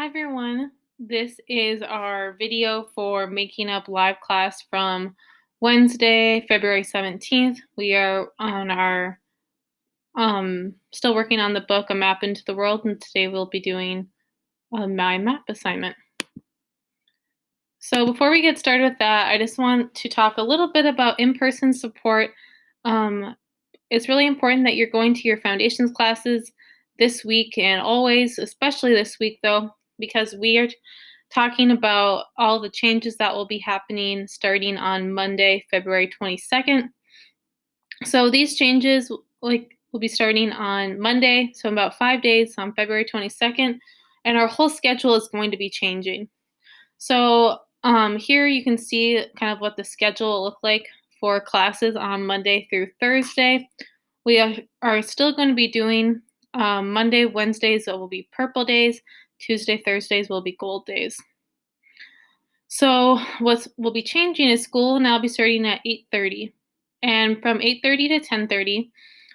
Hi everyone. This is our video for making up live class from Wednesday, February 17th. We are on our still working on the book A Map into the World, and today we'll be doing my map assignment. So before we get started with that, I just want to talk a little bit about in-person support. It's really important that you're going to your foundations classes this week and always, especially this week though, because we are talking about all the changes that will be happening starting on Monday, February 22nd. So these changes will be starting on Monday, so about 5 days on February 22nd, and our whole schedule is going to be changing. So here you can see kind of what the schedule will look like for classes on Monday through Thursday. We are still going to be doing Monday, Wednesdays will be purple days, Tuesday, Thursdays will be gold days. So what will be changing is school will now be starting at 8:30, and from 8:30 to 10:30,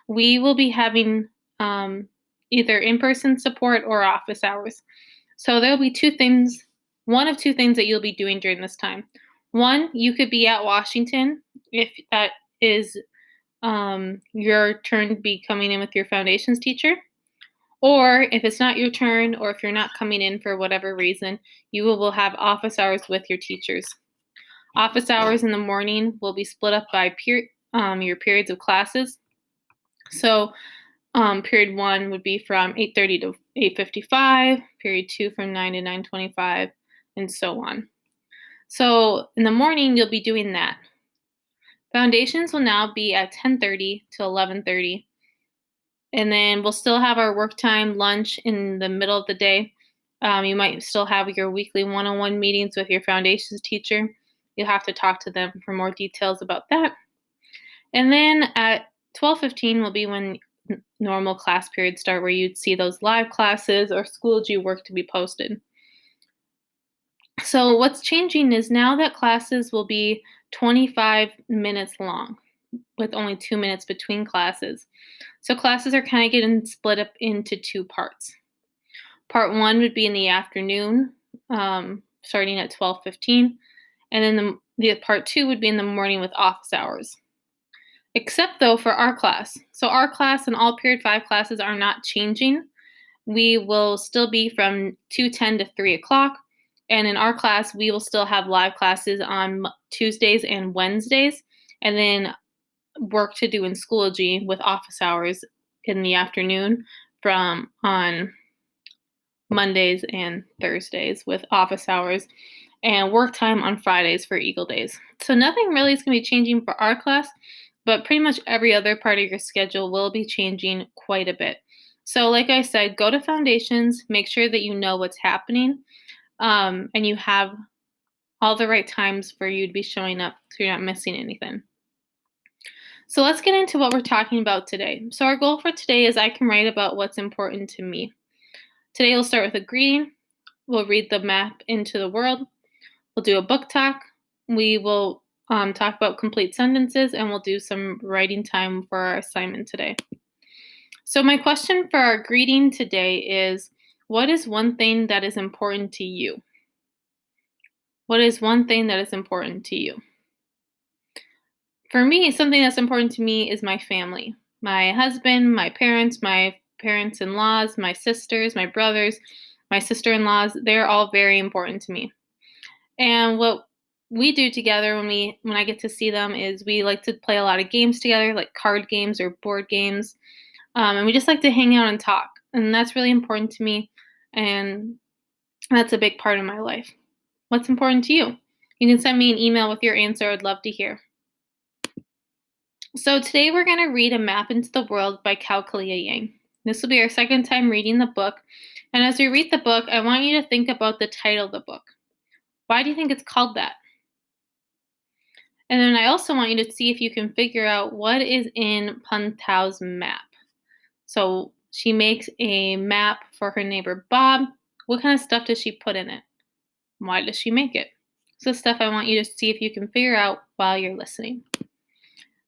we will be having either in-person support or office hours. So there will be one of two things that you'll be doing during this time. One, you could be at Washington if that is your turn to be coming in with your foundations teacher. Or if it's not your turn, or if you're not coming in for whatever reason, you will have office hours with your teachers. Office hours in the morning will be split up by your periods of classes. So period 1 would be from 8:30 to 8:55, period 2 from 9 to 9:25, and so on. So in the morning, you'll be doing that. Foundations will now be at 10:30 to 11:30. And then we'll still have our work time lunch in the middle of the day. You might still have your weekly one-on-one meetings with your foundations teacher. You'll have to talk to them for more details about that. And then at 12:15 will be when normal class periods start, where you'd see those live classes or Schoology work to be posted. So what's changing is now that classes will be 25 minutes long, with only 2 minutes between classes. So classes are kind of getting split up into two parts. Part 1 would be in the afternoon, starting at 12:15, and then the part 2 would be in the morning with office hours. Except though for our class. So our class and all period 5 classes are not changing. We will still be from 2:10 to 3 o'clock. And in our class, we will still have live classes on Tuesdays and Wednesdays, and then work to do in Schoology with office hours in the afternoon from on Mondays and Thursdays with office hours, and work time on Fridays for Eagle Days. So nothing really is going to be changing for our class, but pretty much every other part of your schedule will be changing quite a bit. So like I said, go to foundations, make sure that you know what's happening, and you have all the right times for you to be showing up so you're not missing anything. So let's get into what we're talking about today. So our goal for today is I can write about what's important to me. Today we'll start with a greeting. We'll read the map into the world. We'll do a book talk. We will talk about complete sentences, and we'll do some writing time for our assignment today. So my question for our greeting today is, what is one thing that is important to you? What is one thing that is important to you? For me, something that's important to me is my family. My husband, my parents-in-laws, my sisters, my brothers, my sister-in-laws, they're all very important to me. And what we do together when I get to see them is we like to play a lot of games together, like card games or board games. And we just like to hang out and talk. And that's really important to me. And that's a big part of my life. What's important to you? You can send me an email with your answer. I'd love to hear. So today we're going to read A Map into the World by Kalia Yang. This will be our second time reading the book. And as we read the book, I want you to think about the title of the book. Why do you think it's called that? And then I also want you to see if you can figure out what is in Pun Tao's map. So she makes a map for her neighbor Bob. What kind of stuff does she put in it? Why does she make it? So stuff I want you to see if you can figure out while you're listening.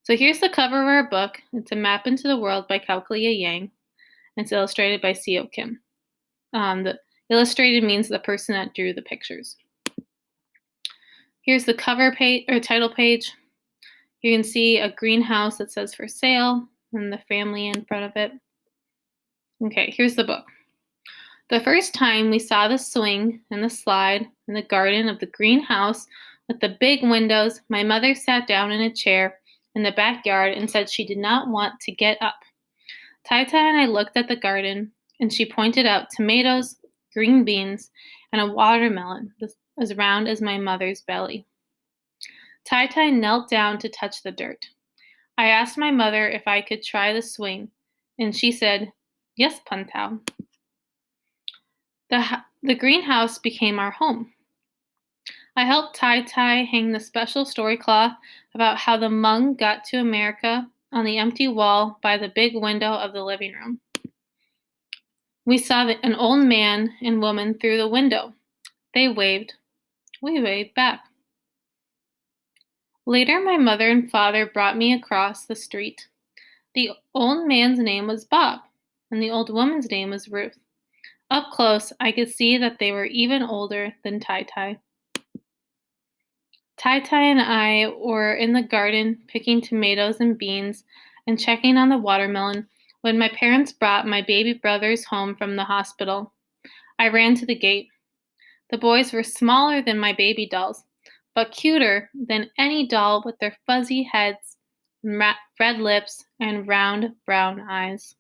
So here's the cover of our book. It's A Map into the World by Kalia Yang. It's illustrated by Seo Kim. You'll Illustrated means the person that drew the pictures. Here's the cover page or title page. You can see a greenhouse that says for sale and the family in front of it. Okay, here's the book. The first time we saw the swing and the slide in the garden of the greenhouse with the big windows, my mother sat down in a chair in the backyard and said she did not want to get up. Tata and I looked at the garden, and she pointed out tomatoes, green beans, and a watermelon as round as my mother's belly. Tai knelt down to touch the dirt. I asked my mother if I could try the swing, and she said, "Yes, Pantao." The greenhouse became our home. I helped Tai hang the special story cloth about how the Hmong got to America on the empty wall by the big window of the living room. We saw an old man and woman through the window. They waved. We waved back. Later, my mother and father brought me across the street. The old man's name was Bob, and the old woman's name was Ruth. Up close, I could see that they were even older than Tai. Tai and I were in the garden picking tomatoes and beans and checking on the watermelon when my parents brought my baby brothers home from the hospital. I ran to the gate. The boys were smaller than my baby dolls, but cuter than any doll with their fuzzy heads, red lips, and round brown eyes.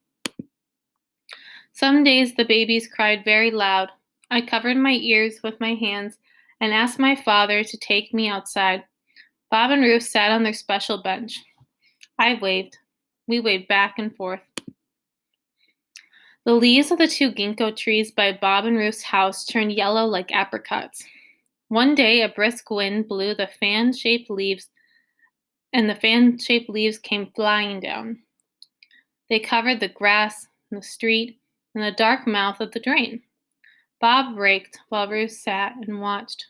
Some days the babies cried very loud. I covered my ears with my hands and asked my father to take me outside. Bob and Ruth sat on their special bench. I waved. We waved back and forth. The leaves of the two ginkgo trees by Bob and Ruth's house turned yellow like apricots. One day, a brisk wind blew the fan-shaped leaves, and the fan-shaped leaves came flying down. They covered the grass, and the street, and the dark mouth of the drain. Bob raked while Ruth sat and watched.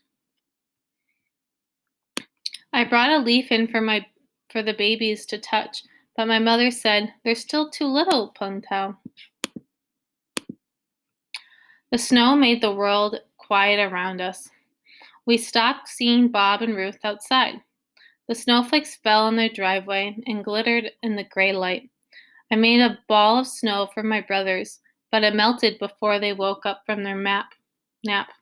I brought a leaf in for the babies to touch, but my mother said, "They're still too little, Pantao." The snow made the world quiet around us. We stopped seeing Bob and Ruth outside. The snowflakes fell on their driveway and glittered in the gray light. I made a ball of snow for my brothers, but it melted before they woke up from their nap.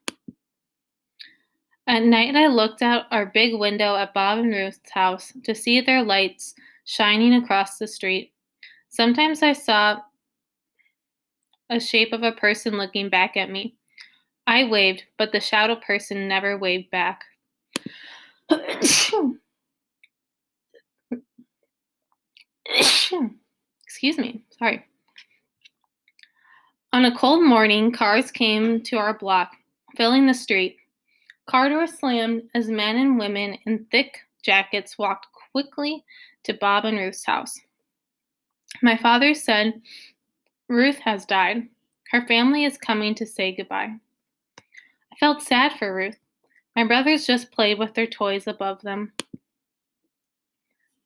At night, I looked out our big window at Bob and Ruth's house to see their lights shining across the street. Sometimes I saw a shape of a person looking back at me. I waved, but the shadow person never waved back. Excuse me, sorry. On a cold morning, cars came to our block, filling the street. Car doors slammed as men and women in thick jackets walked quickly to Bob and Ruth's house. My father said, "Ruth has died. Her family is coming to say goodbye." I felt sad for Ruth. My brothers just played with their toys above them.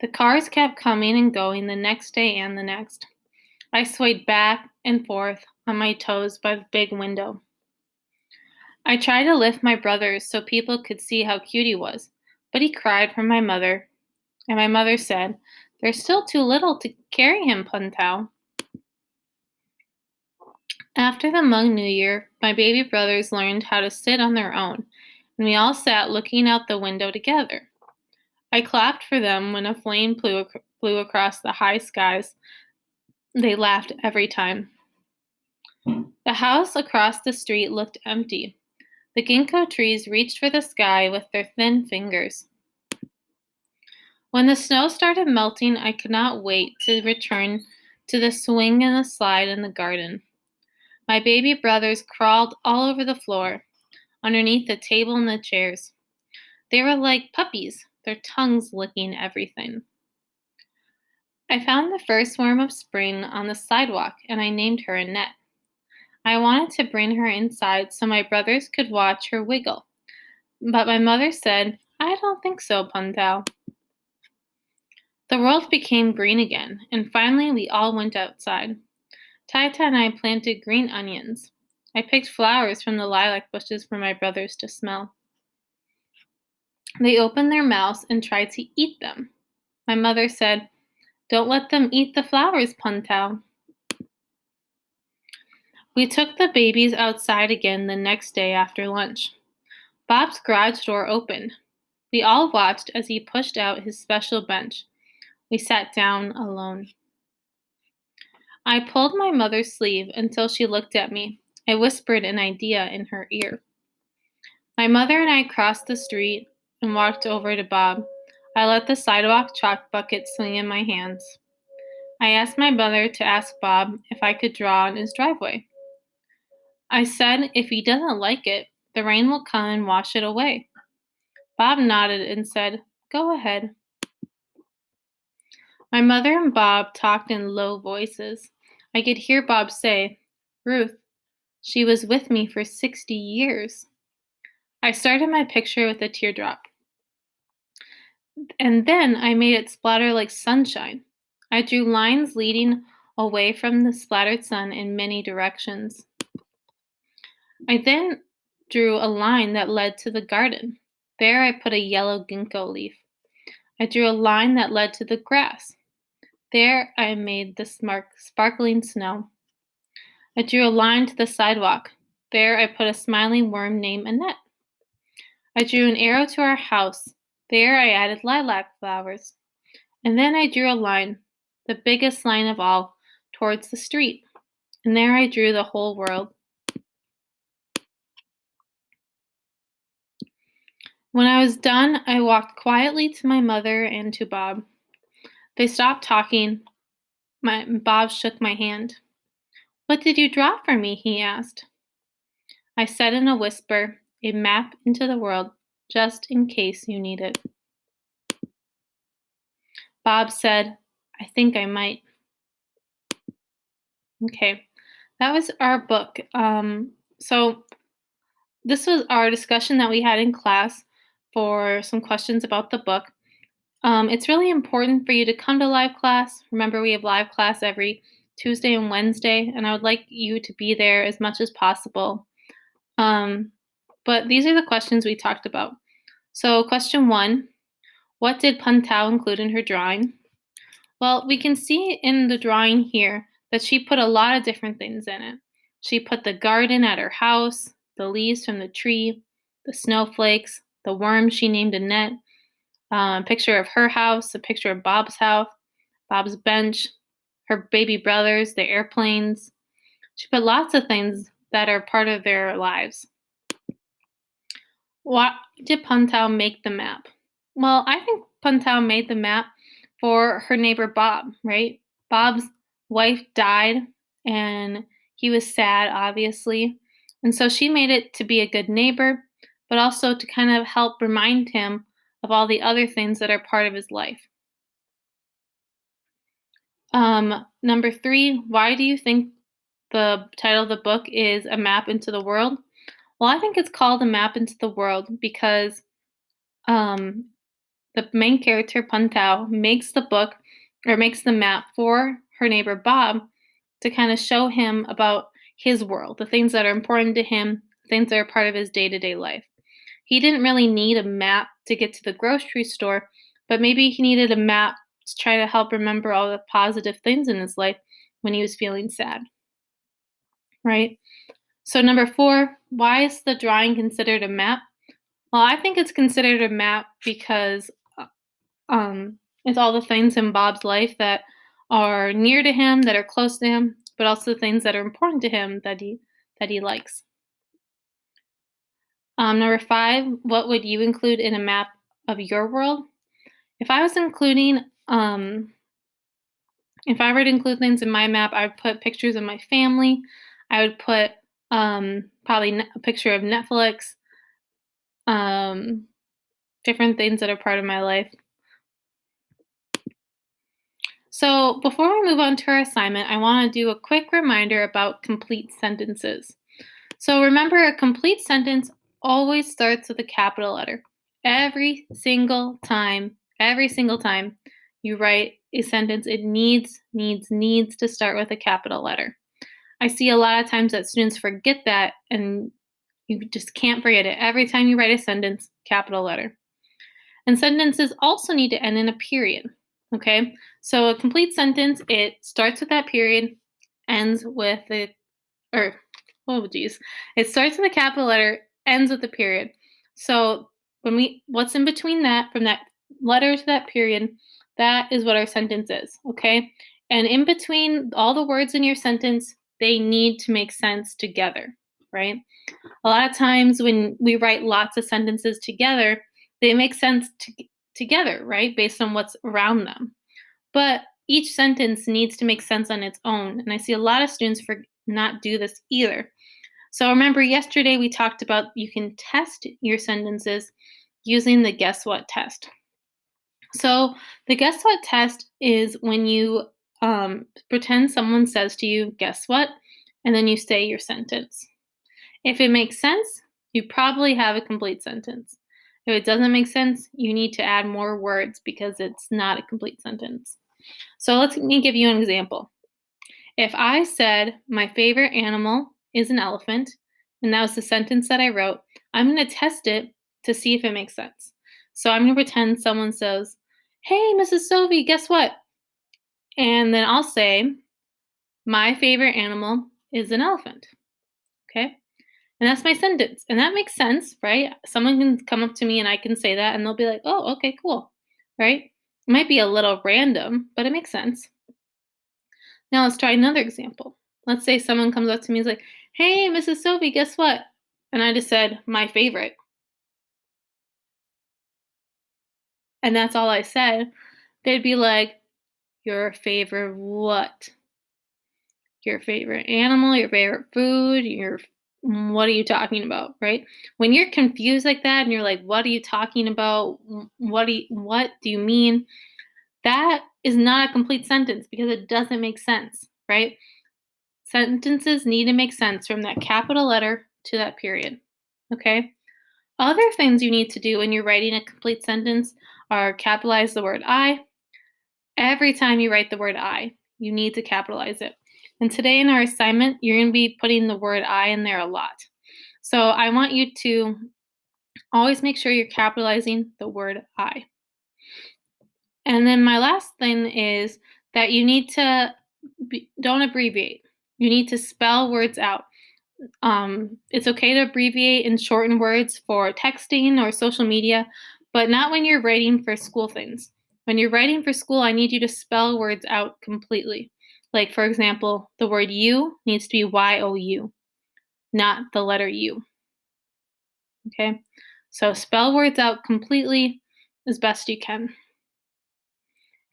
The cars kept coming and going the next day and the next. I swayed back and forth on my toes by the big window. I tried to lift my brothers so people could see how cute he was, but he cried for my mother, and my mother said, "They're still too little to carry him, Pantao." After the Hmong New Year, my baby brothers learned how to sit on their own, and we all sat looking out the window together. I clapped for them when a flame flew across the high skies. They laughed every time. The house across the street looked empty. The ginkgo trees reached for the sky with their thin fingers. When the snow started melting, I could not wait to return to the swing and the slide in the garden. My baby brothers crawled all over the floor, underneath the table and the chairs. They were like puppies, their tongues licking everything. I found the first worm of spring on the sidewalk, and I named her Annette. I wanted to bring her inside so my brothers could watch her wiggle, but my mother said, "I don't think so, Pantao." The world became green again, and finally we all went outside. Taita and I planted green onions. I picked flowers from the lilac bushes for my brothers to smell. They opened their mouths and tried to eat them. My mother said, "Don't let them eat the flowers, Puntao." We took the babies outside again the next day after lunch. Bob's garage door opened. We all watched as he pushed out his special bench. We sat down alone. I pulled my mother's sleeve until she looked at me. I whispered an idea in her ear. My mother and I crossed the street and walked over to Bob. I let the sidewalk chalk bucket swing in my hands. I asked my mother to ask Bob if I could draw on his driveway. I said if he doesn't like it, the rain will come and wash it away. Bob nodded and said, "Go ahead." My mother and Bob talked in low voices. I could hear Bob say, "Ruth, she was with me for 60 years." I started my picture with a teardrop, and then I made it splatter like sunshine. I drew lines leading away from the splattered sun in many directions. I then drew a line that led to the garden. There I put a yellow ginkgo leaf. I drew a line that led to the grass. There I made the sparkling snow. I drew a line to the sidewalk. There I put a smiling worm named Annette. I drew an arrow to our house. There I added lilac flowers. And then I drew a line, the biggest line of all, towards the street. And there I drew the whole world. When I was done, I walked quietly to my mother and to Bob. They stopped talking. Bob shook my hand. "What did you draw for me?" he asked. I said in a whisper, "A map into the world, just in case you need it." Bob said, "I think I might." Okay, that was our book. So this was our discussion that we had in class for some questions about the book. It's really important for you to come to live class. Remember, we have live class every Tuesday and Wednesday, and I would like you to be there as much as possible. But these are the questions we talked about. So, question 1, what did Puntao include in her drawing? Well, we can see in the drawing here that she put a lot of different things in it. She put the garden at her house, the leaves from the tree, the snowflakes, the worm she named Annette, a picture of her house, a picture of Bob's house, Bob's bench, her baby brothers, the airplanes. She put lots of things that are part of their lives. Why did Puntao make the map? Well, I think Puntao made the map for her neighbor Bob, right? Bob's wife died and he was sad, obviously. And so she made it to be a good neighbor, but also to kind of help remind him of all the other things that are part of his life. Number 3, why do you think the title of the book is A Map into the World? Well, I think it's called A Map into the World because um, the main character, Puntao, makes the book or makes the map for her neighbor Bob to kind of show him about his world, the things that are important to him, things that are part of his day to day life. He didn't really need a map to get to the grocery store, but maybe he needed a map to try to help remember all the positive things in his life when he was feeling sad, right? So, number 4, why is the drawing considered a map? Well, I think it's considered a map because it's all the things in Bob's life that are near to him, that are close to him, but also things that are important to him that he likes. Number 5, what would you include in a map of your world? If I was including, if I were to include things in my map, I would put pictures of my family. I would put probably a picture of Netflix, um, different things that are part of my life. So before we move on to our assignment, I want to do a quick reminder about complete sentences. So remember, a complete sentence always starts with a capital letter. Every single time you write a sentence, it needs to start with a capital letter. I see a lot of times that students forget that, and you just can't forget it. Every time you write a sentence, capital letter. And sentences also need to end in a period. Okay? So a complete sentence, it starts with that period, ends with the or oh geez. It starts with a capital letter, ends with a period. So what's in between that, from that letter to that period, that is what our sentence is. Okay? And in between all the words in your sentence, they need to make sense together, right? A lot of times when we write lots of sentences together, they make sense together, right? Based on what's around them. But each sentence needs to make sense on its own. And I see a lot of students not do this either. So remember, yesterday we talked about you can test your sentences using the guess what test. So the guess what test is when you pretend someone says to you, guess what? And then you say your sentence. If it makes sense, you probably have a complete sentence. If it doesn't make sense, you need to add more words because it's not a complete sentence. So let me give you an example. If I said, my favorite animal is an elephant, and that was the sentence that I wrote, I'm going to test it to see if it makes sense. So I'm going to pretend someone says, hey, Mrs. Sovey, guess what? And then I'll say, my favorite animal is an elephant. Okay? And that's my sentence. And that makes sense, right? Someone can come up to me and I can say that and they'll be like, oh, okay, cool. Right? It might be a little random, but it makes sense. Now let's try another example. Let's say someone comes up to me and is like, hey, Mrs. Sophie, guess what? And I just said, my favorite. And that's all I said. They'd be like, your favorite what? Your favorite animal, your favorite food, what are you talking about, right? When you're confused like that and you're like, what are you talking about? What do you mean? That is not a complete sentence because it doesn't make sense, right? Sentences need to make sense from that capital letter to that period. Okay? Other things you need to do when you're writing a complete sentence are capitalize the word I. Every time you write the word I, you need to capitalize it. And today in our assignment, you're going to be putting the word I in there a lot. So I want you to always make sure you're capitalizing the word I. And then my last thing is that you need to don't abbreviate. You need to spell words out. It's okay to abbreviate and shorten words for texting or social media, but not when you're writing for school things. When you're writing for school, I need you to spell words out completely. Like, for example, the word you needs to be Y-O-U, not the letter U. Okay? So spell words out completely as best you can.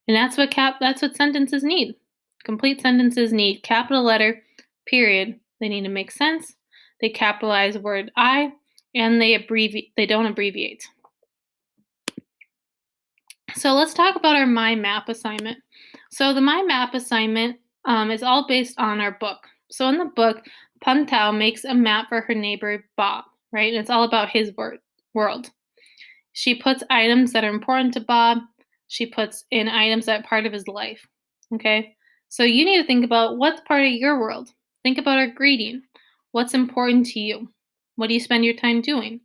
And that's what sentences need. Complete sentences need capital letter, period. They need to make sense. They capitalize word I, and they don't abbreviate. So let's talk about our mind map assignment. So the mind map assignment is all based on our book. So in the book, Puntao makes a map for her neighbor Bob, right? And it's all about his world. She puts items that are important to Bob. She puts in items that are part of his life. Okay? So you need to think about what's part of your world. Think about our greeting. What's important to you? What do you spend your time doing?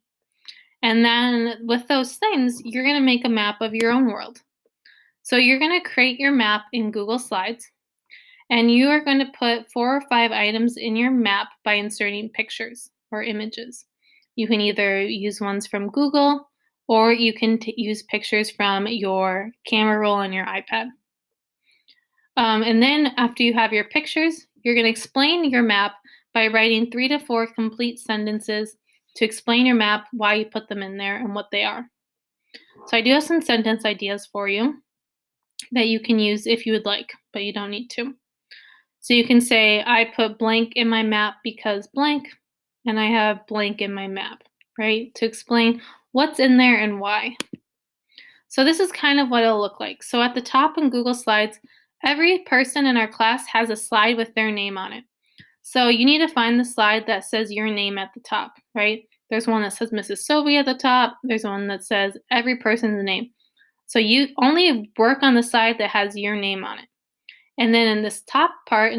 And then with those things, you're going to make a map of your own world. So you're going to create your map in Google Slides, and you are going to put 4 or 5 items in your map by inserting pictures or images. You can either use ones from Google, or you can use pictures from your camera roll on your iPad. And then after you have your pictures, you're going to explain your map by writing 3 to 4 complete sentences to explain your map, why you put them in there, and what they are. So I do have some sentence ideas for you that you can use if you would like, but you don't need to. So you can say, I put blank in my map because blank, and I have blank in my map, right? To explain what's in there and why. So this is kind of what it'll look like. So at the top in Google Slides, every person in our class has a slide with their name on it. So you need to find the slide that says your name at the top, right? There's one that says Mrs. Sovey at the top. There's one that says every person's name. So you only work on the side that has your name on it. And then in this top part,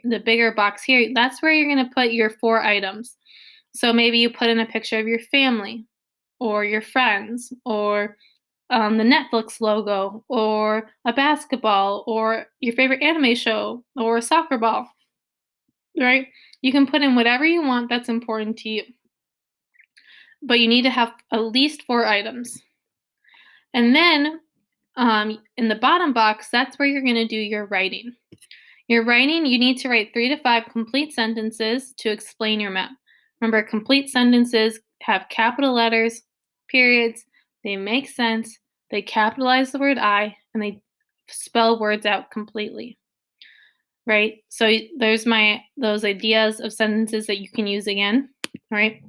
the bigger box here, that's where you're going to put your 4 items. So maybe you put in a picture of your family or your friends or the Netflix logo or a basketball or your favorite anime show or a soccer ball, right? You can put in whatever you want that's important to you, but you need to have at least 4 items. And then in the bottom box, that's where you're going to do your writing. Your writing, you need to write 3 to 5 complete sentences to explain your map. Remember, complete sentences have capital letters, periods, they make sense, they capitalize the word I, and they spell words out completely. Right? So there's those ideas of sentences that you can use again, right?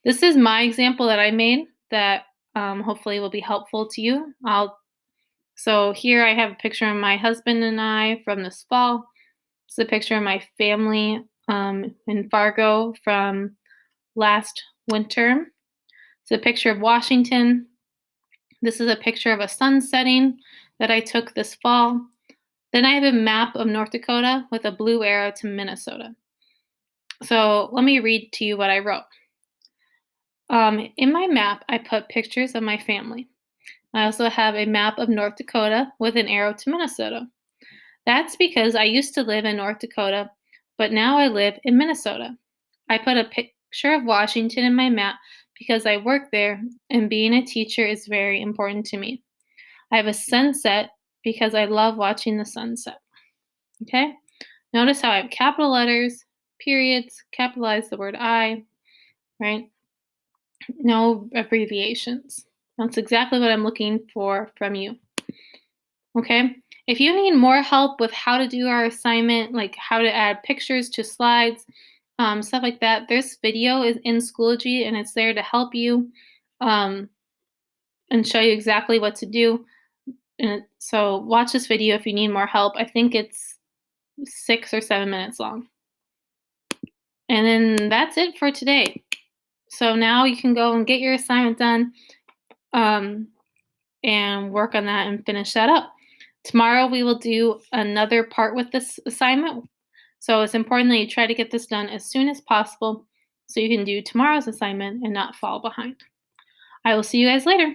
This is my example that I made that hopefully will be helpful to you. So here I have a picture of my husband and I from this fall. It's a picture of my family in Fargo from last winter. It's a picture of Washington. This is a picture of a sun setting that I took this fall. Then I have a map of North Dakota with a blue arrow to Minnesota. So let me read to you what I wrote. In my map, I put pictures of my family. I also have a map of North Dakota with an arrow to Minnesota. That's because I used to live in North Dakota, but now I live in Minnesota. I put a picture of Washington in my map because I work there and being a teacher is very important to me. I have a sunset because I love watching the sunset. Okay? Notice how I have capital letters, periods, capitalize the word I, right? No abbreviations. That's exactly what I'm looking for from you. Okay? If you need more help with how to do our assignment, like how to add pictures to slides, stuff like that, this video is in Schoology and it's there to help you and show you exactly what to do. And so watch this video if you need more help. I think it's 6 or 7 minutes long. And then that's it for today. So now you can go and get your assignment done and work on that and finish that up. Tomorrow we will do another part with this assignment. So it's important that you try to get this done as soon as possible so you can do tomorrow's assignment and not fall behind. I will see you guys later.